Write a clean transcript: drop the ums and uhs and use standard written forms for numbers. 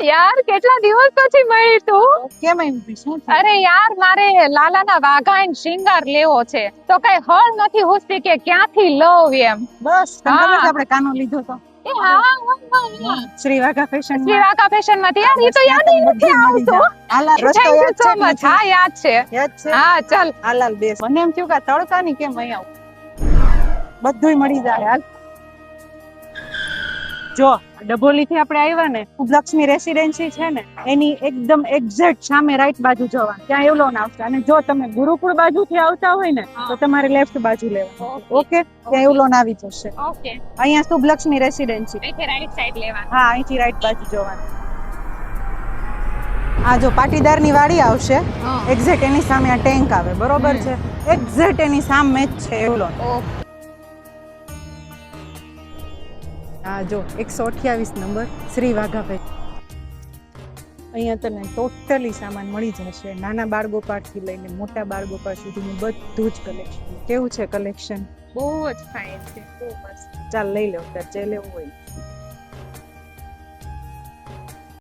યાર કેટલા દિવસ પછી મળી તું. કેમ એમ શું થયું? અરે યાર મારે લાલાના વાઘાઈન શિંગાર લેવો છે તો કઈ હળ નથી હુસતી કે ક્યાંથી લઉં એમ. બસ તને હા. ખબર છે આપણે કાનો લીધો તો એ હા. શ્રી વાઘા ફેશન શ્રી માં. વાઘા ફેશન માંથી યાર ઈ તો ત્યાં યાદ તને નથી બધું મળી આવતું. જાય. હાલા રસ્તો થેન્ક યુ યાદ સો છે કે મચ. નથી? હા યાદ છે. યાદ છે? હા ચાલ. હાલાલ બેસ. મને એમ થયું કે આ તડકાની કેમ અહીં આવું? બધુંય મળી જાય હાલ. જો ડભોલી થી આપણે આવ્યા ને લક્ષ્મી રેસિડેન્સી છે ને એની એકદમ એક્ઝેક્ટ સામે રાઈટ બાજુ જવા ત્યાં એવલોન આવશે અને જો તમે ગુરુકુળ બાજુથી આવતા હોય ને તો તમારે લેફ્ટ બાજુ લેવાનું. ઓકે ત્યાં એવલોન આવી જશે. ઓકે. અહીંયા શુભલક્ષ્મી રેસિડેન્સી. અહીંથી રાઈટ સાઈડ લેવાનું. હા અહીંથી રાઈટ બાજુ જવાનું. આ જો પાટીદારની વાડી આવશે એક્ઝેક્ટ એની સામે આ ટેન્ક આવે બરોબર છે એક્ઝેક્ટ એની સામે જ છે એવલોન. હા જો 128 નંબર શ્રી વાઘા ફેશન. અહીંયા તને ટોટલી સામાન મળી જશે નાના બાળગોપાળથી લઈને મોટા બાળગોપાળ સુધીનું બધું જ કલેક્શન. કેવું છે કલેક્શન? બહુ જ ફાઇન છે. બહુ મસ્ત. ચાલ લઈ લો તાર જે લેવું હોય.